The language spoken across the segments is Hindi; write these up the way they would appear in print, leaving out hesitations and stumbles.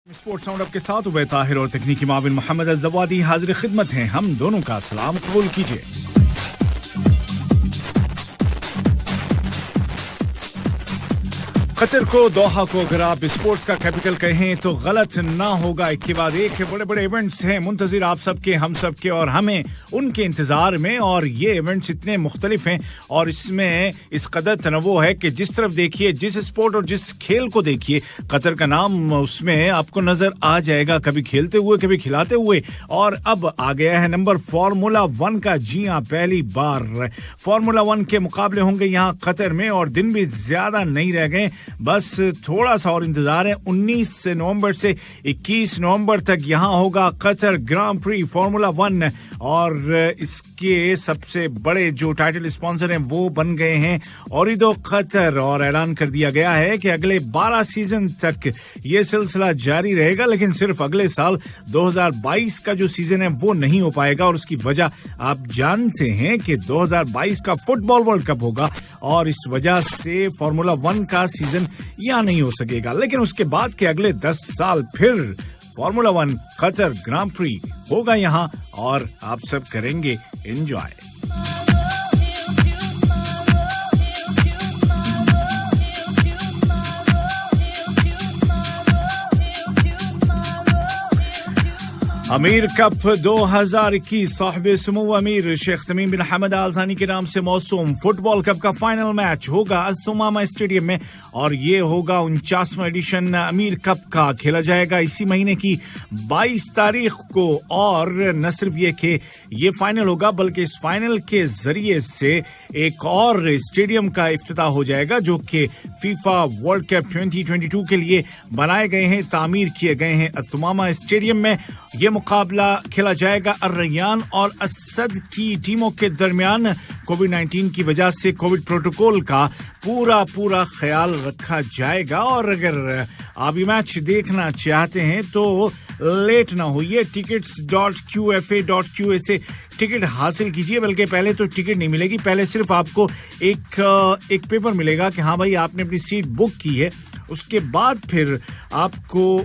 स्पोर्ट्स राउंड अप के साथ उबैद ताहिर और तकनीकी माविन मोहम्मद अज़वादी हाजिर खिदमत हैं। हम दोनों का सलाम कबूल कीजिए। कतर को, दोहा को अगर आप स्पोर्ट्स का कैपिटल कहें तो गलत ना होगा। एक के बाद एक बड़े बड़े इवेंट्स हैं मुंतजिर आप सबके, हम सबके और हमें उनके इंतजार में। और ये इवेंट्स इतने मुख्तलिफ हैं और इसमें इस कदर तनव्वो है कि जिस तरफ देखिए, जिस स्पोर्ट और जिस खेल को देखिए, कतर का नाम उसमें आपको नजर आ जाएगा, कभी खेलते हुए कभी खिलाते हुए। और अब आ गया है नंबर फार्मूला 1 का। जी हां, पहली बार फार्मूला 1 के मुकाबले होंगे यहाँ कतर में और दिन भी ज्यादा नहीं रह गए, बस थोड़ा सा और इंतजार है। 19 नवंबर से 21 नवंबर तक यहाँ होगा कतर ग्रां प्री फार्मूला 1 और इसके सबसे बड़े जो टाइटल स्पॉन्सर हैं वो बन गए हैं ओरिदो कतर। और ऐलान कर दिया गया है कि अगले 12 सीजन तक ये सिलसिला जारी रहेगा, लेकिन सिर्फ अगले साल 2022 का जो सीजन है वो नहीं हो पाएगा। और उसकी वजह आप जानते हैं कि 2022 का फुटबॉल वर्ल्ड कप होगा और इस वजह से फार्मूला 1 का सीजन या नहीं हो सकेगा। लेकिन उसके बाद के अगले 10 साल फिर फार्मूला 1 कतर ग्रां प्री होगा यहां और आप सब करेंगे एंजॉय। अमीर कप 2021 साहिब सुमो अमीर शेख तमीम बिन हमद आल थानी के नाम से मौसूम फुटबॉल कप का फाइनल मैच होगा अस्तुमामा स्टेडियम में और ये होगा 49वां एडिशन अमीर कप का। खेला जाएगा इसी महीने की 22 तारीख को। और न सिर्फ ये कि ये फाइनल होगा, बल्कि इस फाइनल के जरिए से एक और स्टेडियम का इफ्तिताह हो जाएगा जो कि फीफा वर्ल्ड कप 2022 के लिए बनाए गए हैं, तामीर किए गए हैं अस्तुमामा स्टेडियम में। ये मुकाबला खेला जाएगा अर्रयान और असद की टीमों के दरमियान। कोविड-19 की वजह से कोविड प्रोटोकॉल का पूरा ख्याल रखा जाएगा। और अगर आप ये मैच देखना चाहते हैं तो लेट ना होइए, tickets.qfa.qa से टिकट हासिल कीजिए। बल्कि पहले तो टिकट नहीं मिलेगी, पहले सिर्फ आपको एक पेपर मिलेगा कि हाँ भाई आपने अपनी सीट बुक की है। उसके बाद फिर आपको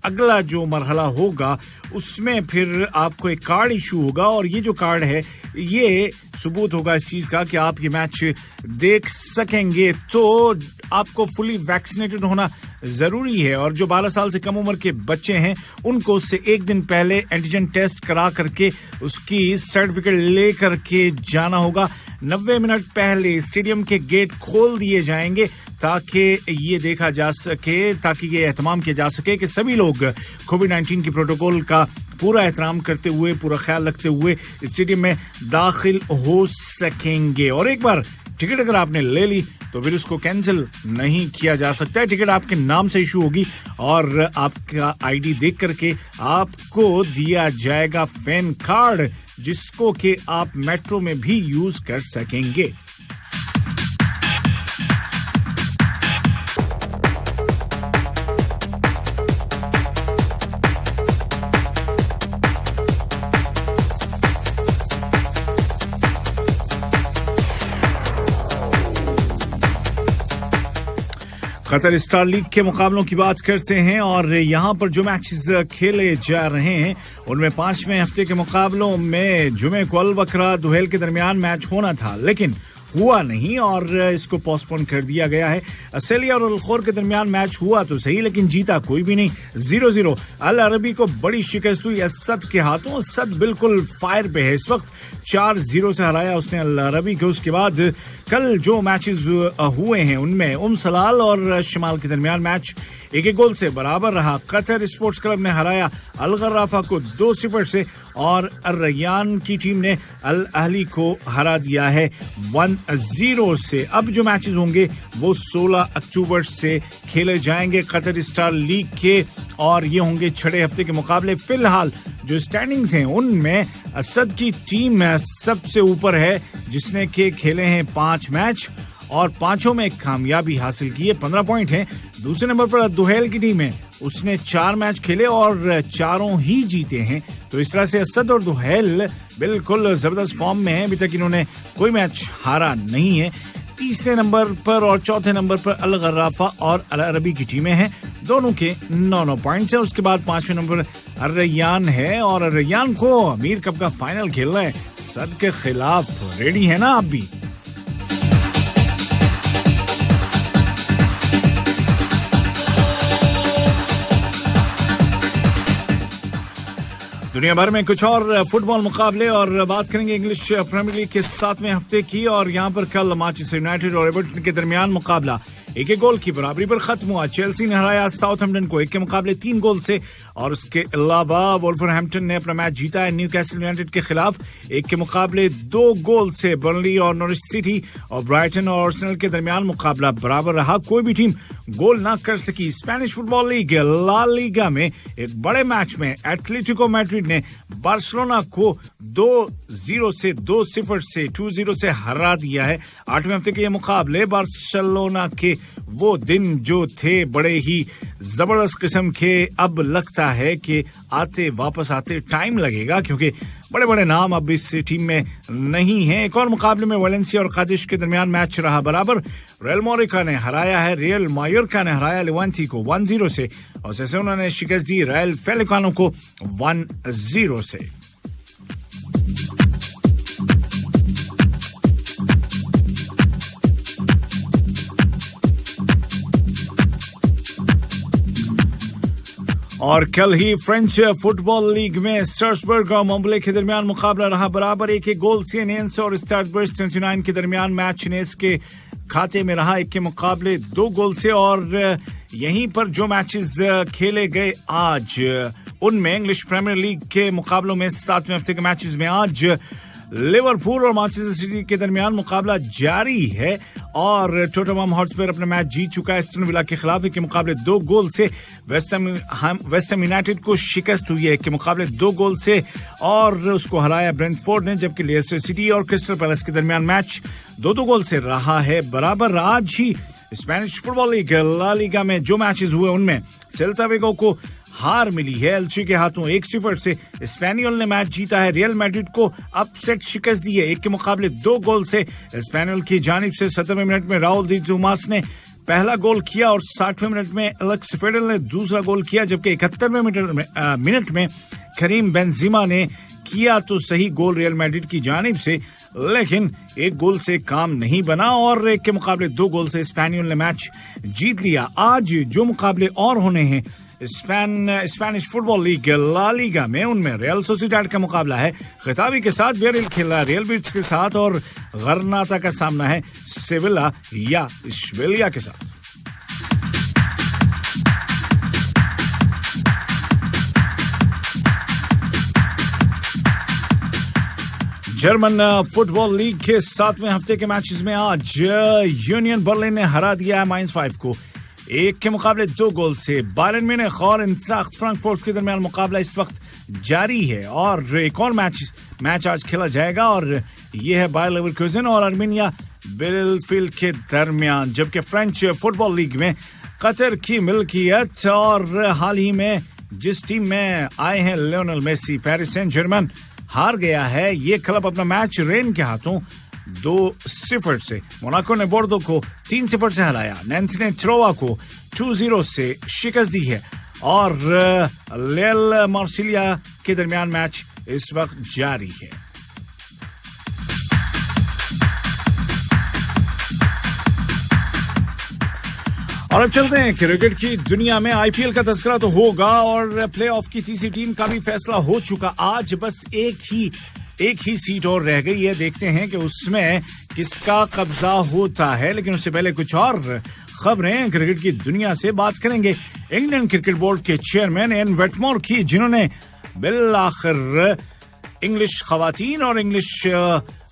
अगला जो मरहला होगा उसमें फिर आपको एक कार्ड इशू होगा और ये जो कार्ड है ये सबूत होगा इस चीज का कि आप ये मैच देख सकेंगे। तो आपको फुली वैक्सीनेटेड होना जरूरी है और जो 12 साल से कम उम्र के बच्चे हैं उनको उससे एक दिन पहले एंटीजन टेस्ट करा करके उसकी सर्टिफिकेट ले करके जाना होगा। 90 मिनट पहले स्टेडियम के गेट खोल दिए जाएंगे ताकि ये देखा जा सके, ताकि ये एहतमाम किया जा सके कि सभी लोग कोविड-19 की प्रोटोकॉल का पूरा एहतराम करते हुए, पूरा ख्याल रखते हुए स्टेडियम में दाखिल हो सकेंगे। और एक बार टिकट अगर आपने ले ली तो फिर उसको कैंसिल नहीं किया जा सकता है। टिकट आपके नाम से इशू होगी और आपका आईडी देख करके आपको दिया जाएगा फैन कार्ड जिसको कि आप मेट्रो में भी यूज कर सकेंगे। कतर स्टार लीग के मुकाबलों की बात करते हैं और यहाँ पर जो मैचेस खेले जा रहे हैं उनमें 5वें हफ्ते के मुकाबलों में जुमे को अल बकरा दुहेल के दरमियान मैच होना था, लेकिन हुआ नहीं और इसको पोस्टपोन कर दिया गया है। असेलिया और अल-खोर के दरमियान मैच हुआ तो सही, लेकिन जीता कोई भी नहीं, 0-0। अल अरबी को बड़ी शिकस्त हुई असद के हाथों। असद बिल्कुल फायर पे है इस वक्त, 4-0 से हराया उसने अल अरबी को। उसके बाद कल जो मैचेस हुए हैं उनमें सलाल और शमाल के दरमियान मैच 1-1 गोल से बराबर रहा। कतर स्पोर्ट्स क्लब ने हराया अल गर्राफा को 2-0 से और अर्रयान की टीम ने अल अहली को हरा दिया है 1-0 से। अब जो मैचेस होंगे वो 16 अक्टूबर से खेले जाएंगे कतर स्टार लीग के और ये होंगे 6 हफ्ते के मुकाबले। फिलहाल जो स्टैंडिंग्स हैं उनमें असद की टीम सबसे ऊपर है जिसने के खेले हैं 5 मैच और 5 में कामयाबी हासिल की है, 15 पॉइंट हैं। दूसरे नंबर पर दुहेल की टीम है, उसने 4 मैच खेले और 4 ही जीते हैं। तो इस तरह से असद और दुहेल बिल्कुल जबरदस्त फॉर्म में हैं, अभी तक इन्होंने कोई मैच हारा नहीं है। तीसरे नंबर पर और चौथे नंबर पर अल गर्राफा और अल अरबी की टीमें हैं दोनों के 9 पॉइंट्स है। उसके बाद 5वें नंबर अर्रयान है और अर्रयान को अमीर कप का फाइनल खेलना है। सद के खिलाफ रेडी है ना आप भी? दुनिया भर में कुछ और फुटबॉल मुकाबले और बात करेंगे इंग्लिश प्रीमियर लीग के 7वें हफ्ते की। और यहां पर कल मैनचेस्टर यूनाइटेड और एवर्टन के दरमियान मुकाबला एक गोल की बराबरी पर खत्म हुआ। चेल्सी ने हराया साउथहैम्पटन को 1 के मुकाबले 3 गोल से और उसके अलावा वुल्वरहैम्पटन ने अपना मैच जीता है न्यूकैसल यूनाइटेड के खिलाफ 1 के मुकाबले 2 गोल से। बर्नली और नॉरिच सिटी और ब्राइटन और आर्सेनल के दरमियान मुकाबला बराबर रहा, कोई भी टीम गोल ना कर सकी। Spanish football league La Liga में एक बड़े मैच में एटलेटिको मैड्रिड ने बार्सिलोना को 2-0 से 2-0 से हरा दिया है। 8वें हफ्ते के ये मुकाबले बार्सिलोना के वो दिन जो थे बड़े ही जबरदस्त किस्म के, अब लगता है कि वापस आते टाइम लगेगा क्योंकि बड़े बड़े नाम अब इस टीम में नहीं हैं। एक और मुकाबले में वेलेंसिया और कादिश के दरमियान मैच रहा बराबर। रियल मोरिका ने हराया है, रियल मायोर्का ने हराया लेवांटी को 1-0 से और सेसोना ने शिकस्त दी रियल फेलिकानो को 1-0 से। और कल ही फ्रेंच फुटबॉल लीग में स्ट्रासबर्ग और मोंबले के दरमियान मुकाबला रहा बराबर। 1 गोल से नेंस और स्ट्रासबर्ग 29 के दरमियान मैच नेस के खाते में रहा 1 के मुकाबले 2 गोल से। और यहीं पर जो मैचेस खेले गए आज उनमें इंग्लिश प्रीमियर लीग के मुकाबलों में 7वें हफ्ते के मैचेस में आज लिवरपूल और मैनचेस्टर सिटी के दरमियान मुकाबला जारी है और टोटनहम हॉटस्पर अपना मैच जीत चुका है एस्टन विला के खिलाफ 1 के मुकाबले 2 गोल से। वेस्ट हैम यूनाइटेड को शिकस्त हुई है 1 के मुकाबले 2 गोल से और उसको हराया ब्रेंटफोर्ड ने, जबकि लेस्टर सिटी और क्रिस्टल पैलेस के दरमियान मैच 2-2 गोल से रहा है बराबर। आज ही Spanish football league La Liga में जो मैचेस हुए उनमें सेल्ता विगो को हार मिली है एल्ची के हाथों 1-0 से। स्पेनियल ने मैच जीता है, रियल मैड्रिड को अपसेट शिकस्त दी है 1 के मुकाबले 2 गोल से। स्पेनियल की जानिब से 17वें मिनट में राउल दी टोमास ने पहला गोल किया और 60वें मिनट में एलेक्स फेडल ने दूसरा गोल किया, जबकि 71वें मिनट में करीम बेंजिमा ने किया तो सही गोल रियल मैड्रिड की जानिब से, लेकिन 1 गोल से काम नहीं बना और 1 के मुकाबले 2 गोल से स्पेनियल ने मैच जीत लिया। आज जो मुकाबले और होने हैं Spanish football league La Liga में, उनमें रियल सोसिएडाड का मुकाबला है खिताबी के साथ, वियारियल खेल रहा है रियल बीटिस के साथ और गर्नाता का सामना है सेविला या इश्बिलिया के साथ। जर्मन फुटबॉल लीग के 7वें हफ्ते के मैचेस में आज यूनियन बर्लिन ने हरा दिया है माइंस 5 को 1 के मुकाबले 2 गोल से। बायरन म्यूनिख और इंट्राख्ट फ्रैंकफर्ट के दरमियान मुकाबला इस वक्त जारी है और एक और मैच आज खेला जाएगा और ये है बायर लेवरकुसेन और आर्मेनिया बिलफील्ड के दरमियान। जबकि फ्रेंच फुटबॉल लीग में कतर की मिल्कियत और हाल ही में जिस टीम में आए हैं Lionel Messi, Paris Saint Germain हार गया है ये क्लब अपना मैच रेन के हाथों 2-0 से। मोनाको ने बोर्डो को 3-0 से हराया। नेंस ने ट्रोवा को 2-0 से शिकस्त दी है और लेल मार्सिलिया के दरमियान मैच इस वक्त जारी है। और अब चलते हैं क्रिकेट की दुनिया में। आईपीएल का तस्करा तो होगा और प्लेऑफ की तीसरी टीम का भी फैसला हो चुका। आज बस एक ही सीट और रह गई है, देखते हैं कि उसमें किसका कब्जा होता है। लेकिन उससे पहले कुछ और खबरें क्रिकेट की दुनिया से बात करेंगे इंग्लैंड क्रिकेट बोर्ड के चेयरमैन एन वेटमोर की, जिन्होंने बिल आखिर इंग्लिश खवातीन और इंग्लिश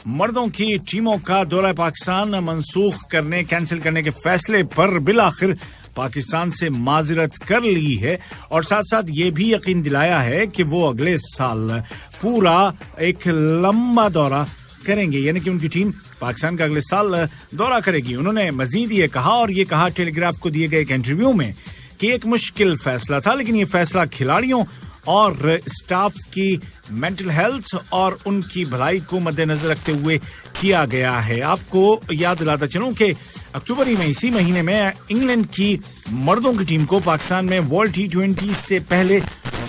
मर्दों की टीमों का दौरा पाकिस्तान मंसूख करने, कैंसिल करने के फैसले पर बिल आखिर पाकिस्तान से माजरत कर ली है और साथ साथ ये भी यकीन दिलाया है कि वो अगले साल पूरा एक लंबा दौरा करेंगे, यानी कि उनकी टीम पाकिस्तान का अगले साल दौरा करेगी। उन्होंने मजीद ये कहा और ये कहा टेलीग्राफ को दिए गए एक इंटरव्यू में कि एक मुश्किल फैसला था, लेकिन ये फैसला खिलाड़ियों और स्टाफ की मेंटल हेल्थ और उनकी भलाई को मद्देनजर रखते हुए किया गया है। आपको याद दिलाता चलूं कि अक्टूबर में इसी महीने में इंग्लैंड की मर्दों की टीम को पाकिस्तान में वर्ल्ड T20 से पहले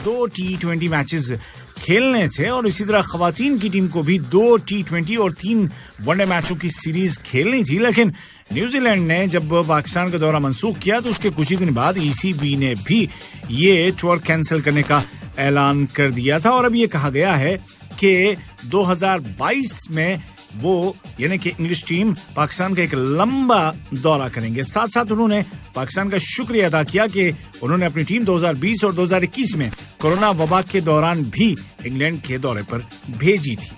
2 T20 मैचेस खेलने थे और इसी तरह खवातीन की टीम को भी 2 T20 और 3 वनडे मैचों की सीरीज खेलनी थी, लेकिन न्यूजीलैंड ने जब पाकिस्तान का दौरा मंसूख किया तो उसके कुछ ही दिन बाद ECB ने भी ये टूर कैंसिल करने का ऐलान कर दिया था और अब ये कहा गया है कि 2022 में वो यानी कि इंग्लिश टीम पाकिस्तान का एक लंबा दौरा करेंगे। साथ साथ उन्होंने पाकिस्तान का शुक्रिया अदा किया कि उन्होंने अपनी टीम 2020 और 2021 में कोरोना वबा के दौरान भी इंग्लैंड के दौरे पर भेजी थी।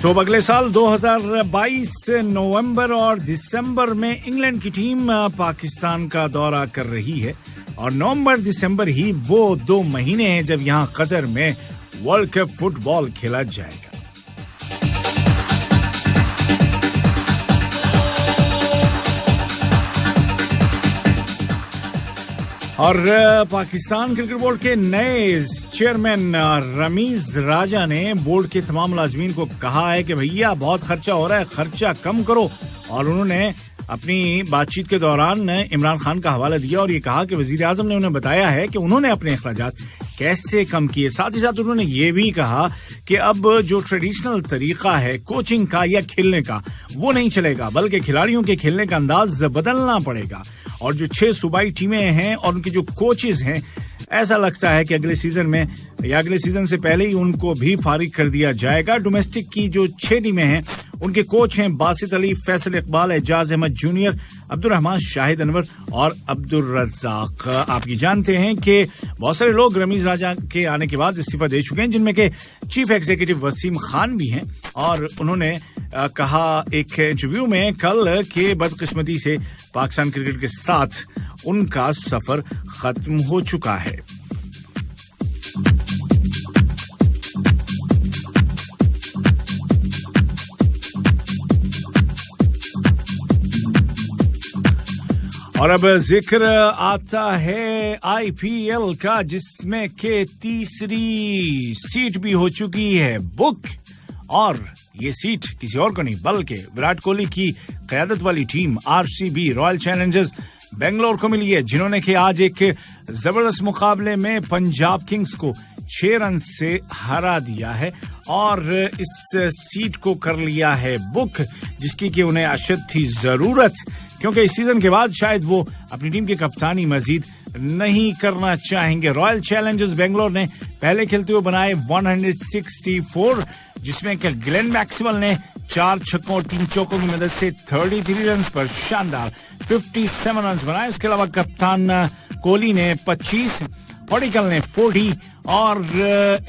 तो अगले साल 2022 नवंबर और दिसंबर में इंग्लैंड की टीम पाकिस्तान का दौरा कर रही है और नवंबर दिसंबर ही वो 2 महीने हैं जब यहां कतर में वर्ल्ड कप फुटबॉल खेला जाएगा। और पाकिस्तान क्रिकेट बोर्ड के नए चेयरमैन रमीज राजा ने बोर्ड के तमाम मुलाजमीन को कहा है कि भैया बहुत खर्चा हो रहा है, खर्चा कम करो। और उन्होंने अपनी बातचीत के दौरान इमरान खान का हवाला दिया और ये कहा कि वजीर आजम ने उन्हें बताया है कि उन्होंने अपने अखराजात कैसे कम किए। साथ ही साथ उन्होंने ये भी कहा कि अब जो ट्रेडिशनल तरीका है कोचिंग का या खेलने का वो नहीं चलेगा, बल्कि खिलाड़ियों के खेलने का अंदाज बदलना पड़ेगा। और जो 6 सूबाई टीमें हैं और उनके जो कोचेज हैं, ऐसा लगता है कि अगले सीजन में या अगले सीजन से पहले ही उनको भी फारिग कर दिया जाएगा। डोमेस्टिक की जो 6 टीमें हैं उनके कोच हैं बासित अली, फैसल इकबाल, एजाज अहमद जूनियर, अब्दुल रहमान, शाहिद अनवर और अब्दुल रज्जाक। आप ये जानते हैं कि बहुत सारे लोग रमीज राजा के आने के बाद इस्तीफा दे चुके हैं, जिनमें के चीफ एग्जीक्यूटिव वसीम खान भी हैं। और उन्होंने कहा एक इंटरव्यू में कल कि बदकिस्मती से पाकिस्तान क्रिकेट के साथ उनका सफर खत्म हो चुका है। और अब जिक्र आता है IPL का, जिसमें के तीसरी सीट भी हो चुकी है बुक। और ये सीट किसी और को नहीं बल्कि विराट कोहली की क़यादत वाली team RCB royal Challengers Bangalore को मिली है, जिन्होंने कि आज एक जबरदस्त मुकाबले में पंजाब किंग्स को 6 रन से हरा दिया है और इस सीट को कर लिया है बुक, जिसकी कि उन्हें अशद थी जरूरत, क्योंकि इस सीजन के बाद शायद वो अपनी टीम की कप्तानी मजीद नहीं करना चाहेंगे। रॉयल चैलेंजर्स बेंगलोर ने पहले खेलते हुए बनाए 164, जिसमें कि ग्लेन मैक्सवेल ने 4 छक्कों और 3 चौकों की मदद से 33 रन पर शानदार 57 रन बनाए। उसके अलावा कप्तान कोहली ने 25, पडिक्कल ने 40 और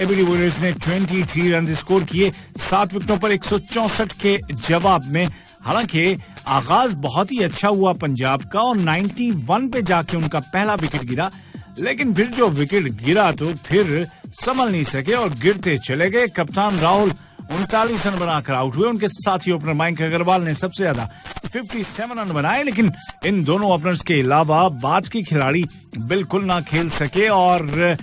एबी डिविलियर्स ने 23 रन स्कोर किए 7 विकेटों पर 164 के जवाब में। हालांकि आगाज बहुत ही अच्छा हुआ पंजाब का और 91 पे जाके उनका पहला विकेट गिरा, लेकिन फिर जो विकेट गिरा तो फिर संभल नहीं सके और गिरते चले गए। कप्तान राहुल 39 रन बनाकर आउट हुए। उनके साथी ओपनर मयंक अग्रवाल ने सबसे ज्यादा 57 रन बनाए, लेकिन इन दोनों ओपनर्स के अलावा बाज के खिलाड़ी बिल्कुल ना खेल सके और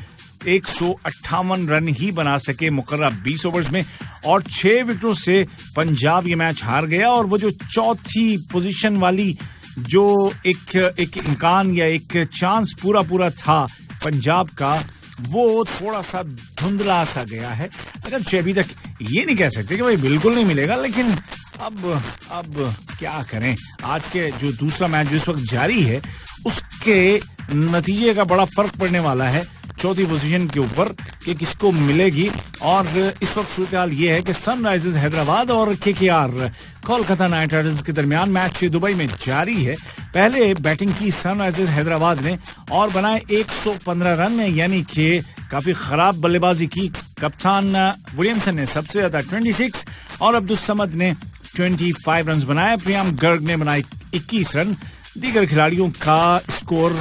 158 रन ही बना सके मुकर्रर 20 ओवर्स में और 6 विकेटों से पंजाब ये मैच हार गया। और वो जो चौथी पोजीशन वाली जो एक इम्कान या एक चांस पूरा था पंजाब का, वो थोड़ा सा धुंधला सा गया है। अगर अभी तक ये नहीं कह सकते कि भाई बिल्कुल नहीं मिलेगा, लेकिन अब क्या करें। आज के जो दूसरा मैच जिस वक्त जारी है उसके नतीजे का बड़ा फर्क पड़ने वाला है चौथी पोजीशन के ऊपर कि किसको मिलेगी। और इस वक्त सूरत हाल ये है कि सनराइजर्स हैदराबाद और KKR कोलकाता नाइट राइडर्स के दरमियान मैच दुबई में जारी है। पहले बैटिंग की सनराइजर्स हैदराबाद ने और बनाए 115 रन, यानी कि काफी खराब बल्लेबाजी की। कप्तान विलियमसन ने सबसे ज्यादा 26 और अब्दुल समद ने 25 रन बनाए। प्रियम गर्ग ने बनाए 21 रन। दीगर खिलाड़ियों का स्कोर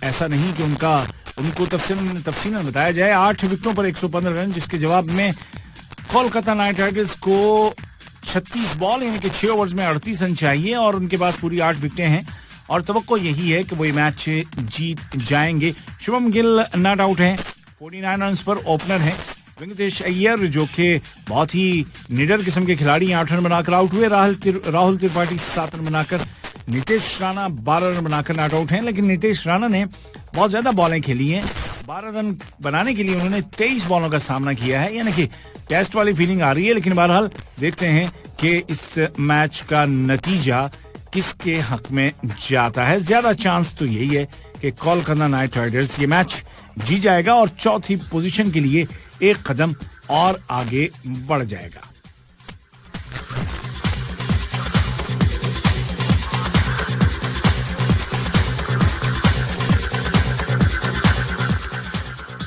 ऐसा नहीं कि उनको तफसीलन बताया जाए। 8 विकेटों पर 115 रन, जिसके जवाब में कोलकाता नाइट राइडर्स को 36 बॉल यानी कि 6 ओवर्स में 38 रन चाहिए और उनके पास पूरी 8 विकेटें हैं और तवक्को यही है कि वो ये मैच जीत जाएंगे। शुभम गिल नॉट आउट हैं, 49 रन पर ओपनर हैं। वेंकटेश अय्यर जो कि बहुत ही निडर किस्म के खिलाड़ी 8 रन बनाकर आउट हुए। राहुल त्रिपाठी 7 रन बनाकर, नीतीश राणा 12 रन बनाकर नॉट आउट हैं। लेकिन नीतीश राणा ने बहुत ज्यादा बॉलें खेली हैं, 12 रन बनाने के लिए उन्होंने 23 बॉलों का सामना किया है, यानी कि टेस्ट वाली फीलिंग आ रही है। लेकिन बहरहाल देखते हैं कि इस मैच का नतीजा किसके हक में जाता है। ज्यादा चांस तो यही है कि कोलकाता नाइट राइडर्स ये मैच जीत जाएगा और चौथी पोजीशन के लिए एक कदम और आगे बढ़ जाएगा।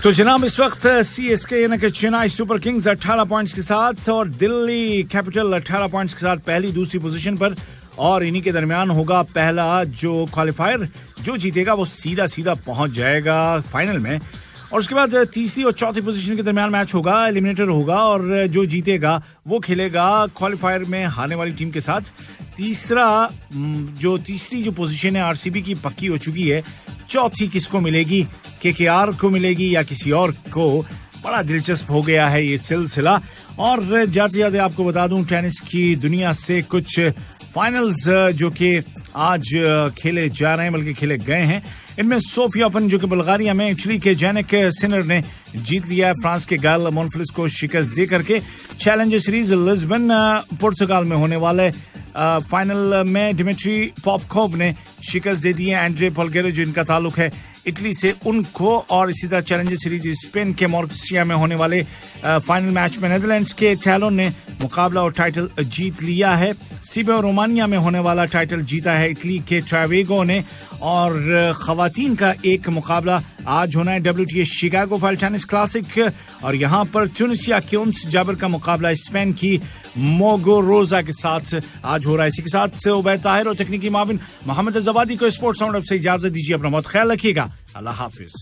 तो जनाब इस वक्त सीएसके यानी कि चेन्नई सुपर किंग्स 18 पॉइंट्स के साथ और दिल्ली कैपिटल 18 पॉइंट्स के साथ पहली दूसरी पोजीशन पर और इन्हीं के दरमियान होगा पहला जो क्वालिफायर। जो जीतेगा वो सीधा सीधा पहुंच जाएगा फाइनल में और उसके बाद तीसरी और चौथी पोजीशन के दरमियान मैच होगा, एलिमिनेटर होगा और जो जीतेगा वो खेलेगा क्वालिफायर में हारने वाली टीम के साथ। तीसरी जो पोजीशन है आरसीबी की पक्की हो चुकी है। चौथी किसको मिलेगी, केकेआर को मिलेगी या किसी और को? बड़ा दिलचस्प हो गया है ये सिलसिला। और जाते जाते आपको बता दूं टेनिस की दुनिया से कुछ फाइनल्स जो कि आज खेले जा रहे हैं बल्कि खेले गए हैं। इनमें सोफिया ओपन जो कि बुल्गारिया में इटली के जैनिक सिनर ने जीत लिया है फ्रांस के गायल मोनफिलिस को शिकस्त दे करके। चैलेंजर सीरीज लिस्बन पुर्तगाल में होने वाले फाइनल में डिमिट्री पॉपकोव ने शिकस्त दे दी है एंड्रे पोल्गेरो जो इनका ताल्लुक है इटली से उनको। और इसी तरह चैलेंजर सीरीज स्पेन के मॉर्सिया में होने वाले फाइनल मैच में नेदरलैंड्स के थैलोन ने मुकाबला और टाइटल जीत लिया है। सीबे और रोमानिया में होने वाला टाइटल जीता है इटली के ट्रावेगो ने। और खवातीन का एक मुकाबला आज होना है WTA Chicago file tennis classic और यहाँ पर ट्यूनिसिया के उन्स जाबर का मुकाबला स्पेन की मोगोरोजा के साथ आज हो रहा है। इसी के साथ उबैद ताहिर और तकनीकी माविन मोहम्मद जवादी को स्पोर्ट्स साउंड अप से इजाजत दीजिए। अपना बहुत ख्याल रखिएगा। अल्लाह हाफिज।